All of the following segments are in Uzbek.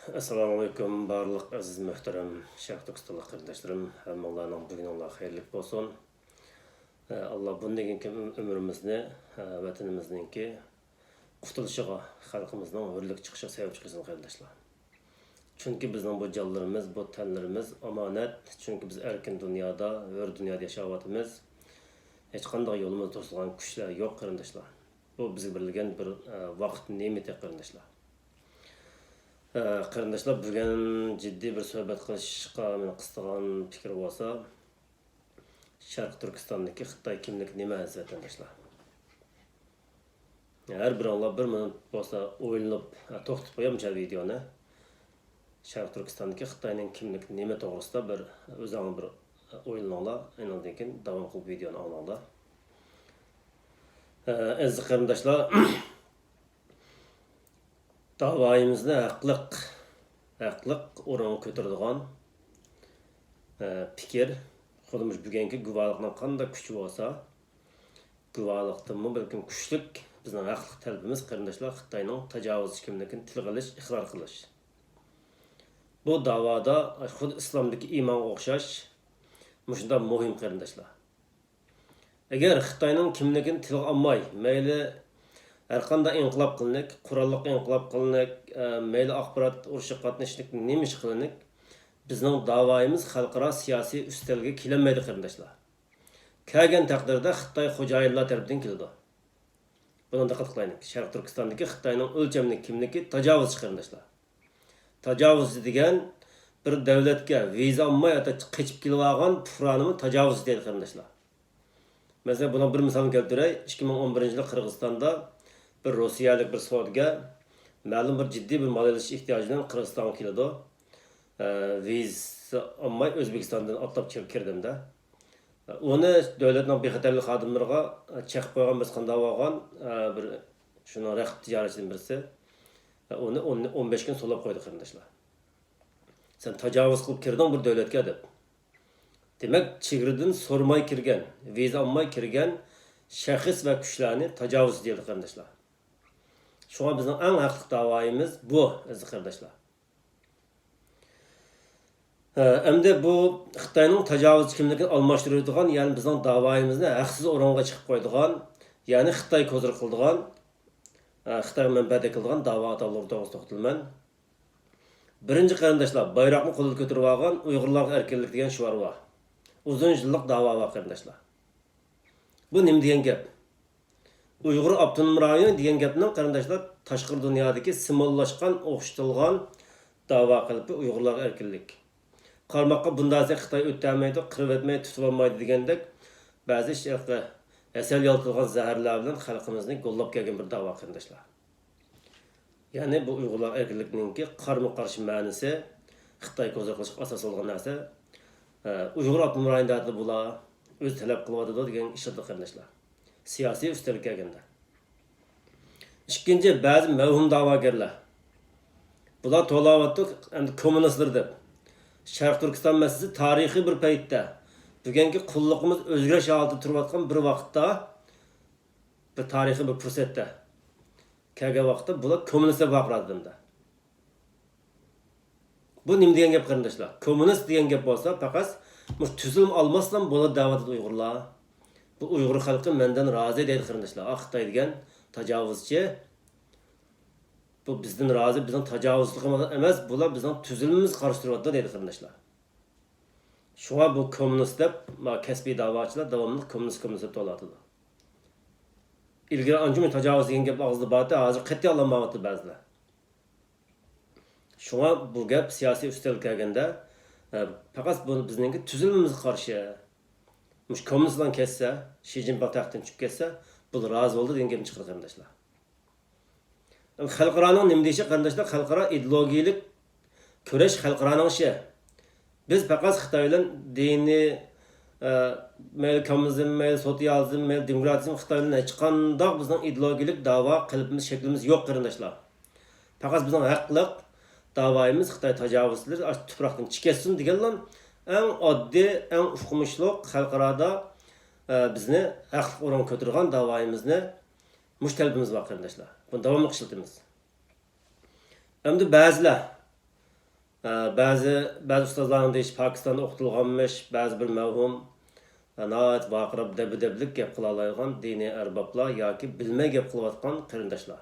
Assalamu alaikum barliq aziz muhtaram Sharq Turkistonlik qarindoshlarım, hammalarning buguninglar xayrli bo'lsin. Alloh bundan ömrimizni vatanimizningki qutulishiga, xalqimizning hurlik chiqishiga sabab qilsin qarindoshlar. Chunki bizning bu jonlarimiz, bu tanlarimiz omonat. Chunki biz erkin dunyoda, hur dunyoda yashayapmiz. Hech qanday yo'limiz to'silgan kuchlar yo'q qarindoshlar. Bu bizga berilgan bir vaqt ne'mati qarindoshlar. Qarindoshlar bugun jiddiy bir suhbat qilishga meni qistagan fikr bo'lsa, Sharq Turkistondagi Xitoy kimlik nima aziz vatandoshlar. Har biringlar bir minut bo'lsa o'ylanib to'xtatib qo'yamcha videoni. Sharq Turkistondagi Xitoyning kimlik nima to'g'risida bir o'zinglar bir o'ylaninglar, undan keyin davom qilib videoni olinglar. Aziz qarindoshlar, davayimizni haqliq o'rin ko'taradigan fikir, xudimiz bugungi guvohlikning qanday kuchi bo'lsa, guvohlikdanmi balkim kuchlik bizning haqliq talabimiz qarindoshlar Xitoyning tajovuz kimligini tilga olish, iqror qilish. Bu davoda xuddi islomdagi iymonga o'xshash shunda muhim qarindoshlar. Agar Xitoyning kimligini tilga olmay, mayli her qanday inqilab qilinik, qurolliq inqilab qilinik, mayli axborot urushi qatnashlik nima ish qilinik, bizning davoyimiz xalqaro siyosiy ustalga kelmaydi qarindoshlar. Kelgan taqdirda Xitoy xo'jayinlar tarafidan keladi. Buni diqqat qilaylik. Sharq Turkistondagi Xitoyning o'lchamli kimligi tajovuz qarindoshlar. Tajovuz degan bir davlatga viza olmay qochib kelib olgan fuqaroni tajovuz deydi qarindoshlar. Mesela buna bir misal keltiray. 2011-yil Qirg'izistonda bir Rossiyalik bir savdoga ma'lum bir ciddi bir mal ilish ehtiyojidan Qirg'izistonga keladi. Viza olmay O'zbekistondan otlab kirdimda. Uni davlatning bexatarlik xodimlariga chaqib qo'ygan biz qanday bo'lgan bir shuni raqib tijoratchidan birisi uni 15 kun so'lab qo'ydi qarindoshlar. Sen tajovuz qilib kirding bir davlatga deb. Demek chegaradan so'ramay kirgan, viza olmay kirgan shaxs va kuchlarni tajovuz deydi qarindoshlar. Shunga bizning eng haqli davoyimiz bu aziz qarindoshlar. Endi bu Xitoyning tajovuz kimligini almashtiradigan, ya'ni bizning davoyimizni haqsiz o'ringa chiqib qo'yadigan, ya'ni Xitoy ko'zir qiladigan, Xitoy manfaat qiladigan davo to'g'risida to'xtalman. Birinchi qarindoshlar, bayroqni qo'lga ko'tarib olgan Uyg'urlar erkinlik degan shior bor. Uzun yıllık dava var arkadaşlar. Bu nima degan gap? Uyg'ur avtonom rayoni degan gapning qarindoshlar tashqi dunyodagi simollaşgan, o'xshatilgan da'vo qilib Uyg'urlar erkinlik. Qarmoqqa bundan so'ng Xitoy o'tmaydi, qirib etmaydi, tutib olmaydi degandek ba'zi asal yaltilgan zaharlar bilan xalqimizni qo'llab kelgan bir da'vo qarindoshlar. Ya'ni bu Uyg'urlar erkinlikninki qarama-qarshi ma'nosi Xitoy ko'zir qilishga asos bo'lgan narsa. Uyg'ur avtonom rayonida bular o'z talab qilyapti degan ishlar qarindoshlar. Siyosiy ustunlik kelganda. Ikkinchi ba'zi mavhum da'vogarlar. Bular to'layapti endi kommunistlar deb. Sharq Turkiston masalasi tarixiy bir paytda bugungi qulluqimiz o'zgarish holatida turayotgan bir vaqtda bir tarixiy bir fursatda kelgan vaqtda bular kommunistlar baqiradi. Bu nima degan gap qarindoshlar? Kommunist degan gap bo'lsa, faqat tuzilm olmasdan bo'ladi da'vat Uyg'urlar. Bu Uyg'ur xalqi mendan rozi deydi qarindoshlar. Xitoy degan tajovuzchi. Bu bizdan rozi, bizning tajovuzligimiz emas, bular bizning tuzilmimiz qarshi turibdi deydi qarindoshlar. Shunga bu kommunist deb kasbiy da'vochilar davomli kommunist deb to'latadi. Ilgari anjum tajovuz degan gap og'zida bordi, hozir qat'iy olmayapti ba'zilar. Shunga bu gap siyosiy ustunlik kelganda faqat bu bizningki tuzilmamiz qarshi. Mush kommunistlardan kessa, Xi Jinping taxtdan chiqib ketsa, bu rozi bo'ldi degan gap chiqadi qarindoshlar. Xalqaroning nima deyishi qarindoshlar, xalqaro ideologiyalik kurash xalqaroning ishi. Biz faqat Xitoy bilan diniy mayli kommunizm, mayli sotsializm, mayli demokratizm Xitoy bilan hech qanday bizning ideologiyalik da'vo qilibimiz shaklimiz yo'q qarindoshlar. Faqat bizning haqliq davoyimiz Xitoy tajovuzchilari tuproqdan chiqsin deganlar eng oddiy, eng uqumishliq xalqaroda bizni haqli o'rin ko'targan davoyimizni mushtalbimiz bor qarindoshlar. Buni davomli ishlatamiz. Endi ba'zilar Bazı ustozlarning deyish Pokistonda o'qitilganmish, ba'zi bir mavhum nəhayət vaqirab dəbdəblik gap qila oladigan diniy arboblar yoki bilmay gap qilayotgan qarindoshlar.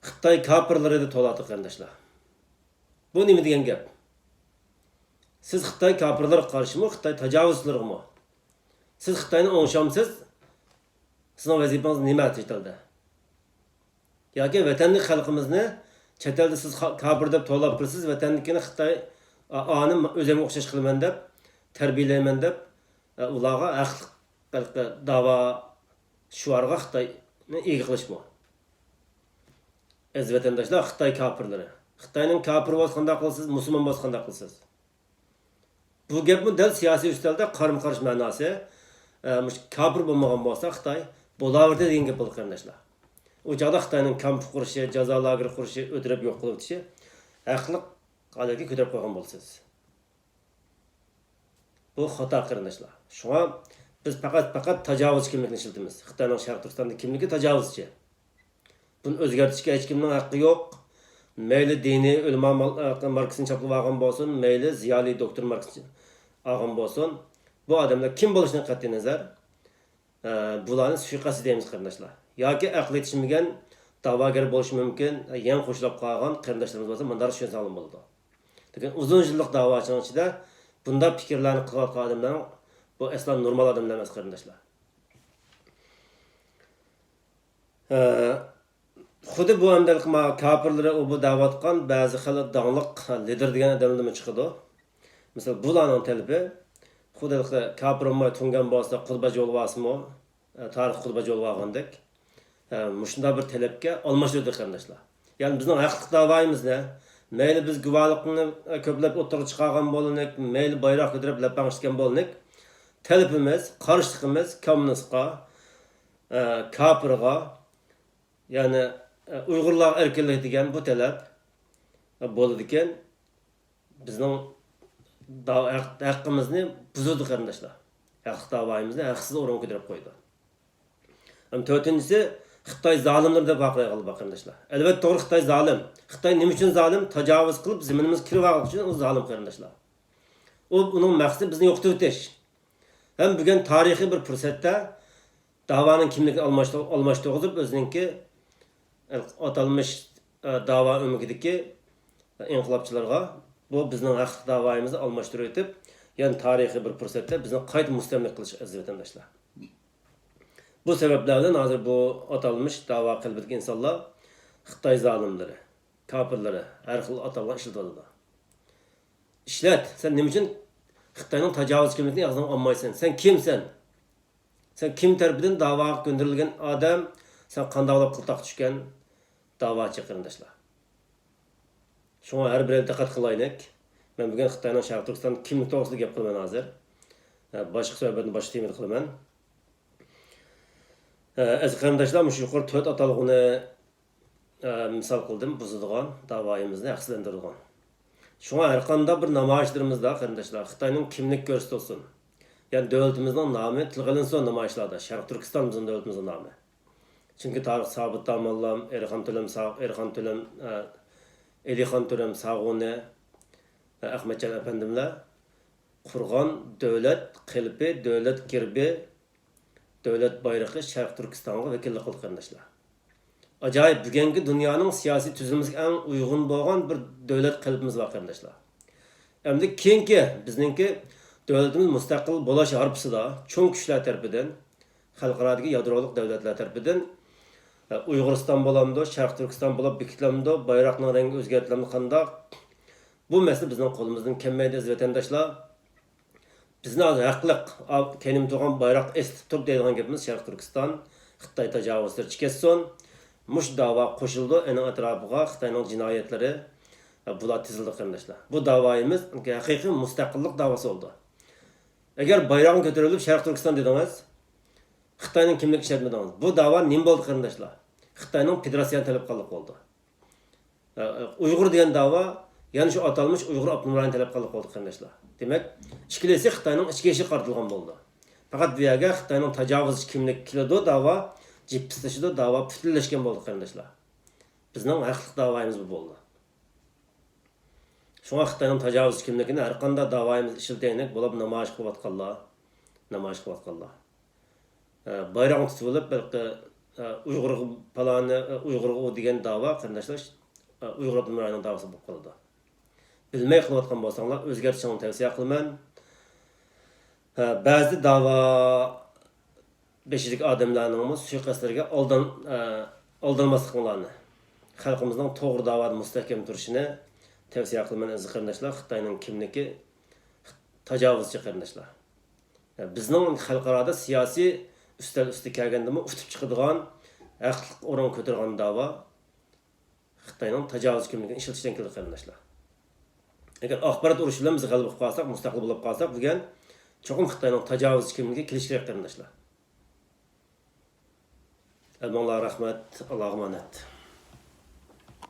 Xitoy kafirlari deb to'ladi qarindoshlar. Bu nima degan gap? Siz Xitoy kafirlariga qarshimi, Xitoy tajovuzchilariga? Siz Xitoyni o'ngshamsiz? Sizning vazifangiz nima deyildi? Yoki vatanlik xalqimizni chet elda siz kafir deb to'lab tursiz, vatannikini Xitoy ani o'zimga o'xshash qilaman deb tarbiyalayman deb ularga haqli da'vo shuarga Xitoyni ega qilishmi? Aziz vatandoshlar, Xitoy kafirlari. Xitoyning kafir bo'lganda qilsiz, musulmon bo'lganda qilsiz. Bu gapmi dal siyosiy ustalda qarama-qarshi ma'nosi, kafir bo'lmagan bo'lsa Xitoy bo'laverdi degan gap bo'ldi qarindoshlar. O chaqda Xitoyning kamp qurishi, jazo lageri qurishi, o'tirib yo'q qilib o'tishi haqli holatga ko'tarib qo'ygan bo'lsiz. Bu xato qarindoshlar. Shunga biz faqat tajovuz kimlikni ishlatamiz. Xitoyning Sharq Turkistonda kimligi tajovuzchi. Buni o'zgartirishga hech kimning haqqi yo'q. Mayli diniy ulamo Marksni choplab olgan bo'lsin, mayli ziyoli doktor Marksni olgan bo'lsin. Bu odamlar kim bo'lishidan qat'iy nazar bularni suiqasd deymiz qarindoshlar. Yoki aqli yetishmagan da'vogar bo'lishi mumkin, yan qo'shilib qolgan qarindoshlarimiz bo'lsa, bunday tushunsa bo'ladi. Lekin uzun yillik da'vochining ichida bunda fikrlarni qilayotgan odamlar bu aslan normal odamlar emas qarindoshlar. Xuddi bu amdalik kafirlari bu da'vatgan ba'zi xil da'liq lider degan odamlar chiqadi. Masalan, bularning talabi xuddi kafir bo'lmay tungan bo'lsa qulba yo'lvasmi, tarix qulba yo'lvagandek shunday bir talabga almashtirdi qarindoshlar. Ya'ni bizning haqli da'voyimizni mayli biz guvohlikni ko'plab o'tirib chiqargan bo'linik, mayli bayroq ko'tarib lapangishgan bo'linik, talabimiz, qarshiligimiz kommunistga, kafirga, ya'ni Uyg'urlar erkinlik degan bu talab bo'ldi ekan, bizning haqqimizni buzdi qarindoshlar. Haqli da'voyimizni haqsiz o'ringa ko'tarib qo'ydi. To'rtinchisi Xitoy zolimlar deb baqirib qoldi qarindoshlar. Albatta to'g'ri, Xitoy zolim. Xitoy nima uchun zolim? Tajovuz qilib zaminimiz kirib olgan uchun u zolim qarindoshlar. Uning maqsadi bizni yo'qotib o'tish. Ham bugun tarixiy bir fursatda da'voning kimligini almashtirib o'ziningki atalmış dava umididagi inqilobchilarga bu bizning haq da'voyimizni almashtirib o'tib, ya'ni tarixiy bir fursatda bizni qayta mustamlik qilish aziz vatandoshlar. Bu sebeplerden hozir bu atalmış dava qilib insonlar Xitoy zolimlari, kafirlari har xil atallar ishlatadi. Ishlat, sen nima uchun Xitoyning tajovuz kimligini yozib olmaysan? Sen kimsan? Sen kim tarafidan da'voga gönderilgan odam? Sen qandaqlab qiltaq tushgan da'vochi qarindoshlar. Shunga har bir diqqat qilaylik. Men bugun Xitoyning Sharq Turkiston kimlik to'g'risida gap qilaman hozir. Boshqa suhbatni boshqa temada qilaman. Aziz qarindoshlar, shu yuqori 4 atalg'ini misol qildim, buzilgan da'voyimizni haqsizlantirgan. Shunga har qanday bir namoyishlarimizda qarindoshlar Xitoyning kimlik ko'rsatilsin. Ya'ni davlatimizning nomi tilga olinsin namoyishlarda. Sharq Turkiston bizning davlatimizning nomi. Çünkü tarix sabit damallam, Erxan Tölem, Elixan Tölem Sağuni, Ahmetcan efendimler kurgan devlet qilbi, devlet kirbi, devlet bayrağı Şarkı Türkistan'a vekillik qildi qarindoshlar. Acayip bugungi dunyoning siyosiy tuzilmasiga eng uyg'un bo'lgan bir devlet qilbimiz var qarindoshlar. Endi keyingi bizningki devletimiz mustaqil bo'lish harpisida cho'ng kuchlar tarafidan, xalqarodagi yadrolik davlatlar tarafidan Uyg'uriston bo'lamdi, Sharq Turkiston bo'lib bekitildi, bayroqning rangi o'zgartirildi qandoq? Bu masala bizning qo'limizdan kelmaydi aziz vatandoshlar. Bizni haqliq kenim turgan bayroq esitib turib deydigan gapimiz Sharq Turkiston Xitoy tajovuzlari kessin. Mush da'vo qo'shildi, uning atrofiga Xitoyning jinoyatlari bular tizildi qarindoshlar. Bu da'voyimiz haqiqiy mustaqillik da'vosi bo'ldi. Agar bayroqni ko'tarilib Sharq Turkiston dedingiz, Xitoyning kimlik ishlatmadingiz. Bu da'vo nima bo'ldi qarindoshlar? Xitoyning federatsiyan talab qilib qoldi. Uyg'ur degan da'vo, ya'ni shu atalmış Uyg'ur avtonomiyani talab qilib qoldi qarindoshlar. Demak, ichkilisi Xitoyning ichki ishi qartilgan bo'ldi. Faqat bu yerga Xitoyning tajovuz kimlik kilidi da'vo, jippistashida da'vo putlashgan bo'ldi qarindoshlar. Bizning haqli da'voyimiz bu bo'ldi. Şuna Xitayning tajovuz kimligini har qanday davoyimiz ishiltaylik bo'lib namoyish qilayotganlar. Bayroq tutib olib, balki Uyg'ur palani, Uyg'ur o degan davo qarindoshlar Uyg'ur avtonomiyaning davosi bo'lib qoladi. Bilmay qilayotgan bo'lsanglar, o'zgartirishni tavsiya qilaman. Ba'zi davo beshilik odamlarning suiqasdlarga aldanmasliklarini, xalqimizning to'g'ri davoda mustahkam turishini tavsiya qilaman aziz qarindoshlar. Xitoyning kimligi tajovuzchi qarindoshlar. Bizning xalqaro siyosiy üstel kelganda utib chiqadigan haqliq o'rin ko'targan davo Xitoyning tajovuz kimligini ishlatishdan keladi qarindoshlar. Agar axborot urushi bilan biz g'alaba qilsak, mustaqil bo'lib qolsak, degan cho'qim Xitoyning tajovuz kimligiga kelish kerak qarindoshlar. Almonlar rahmat, Allohga omonat.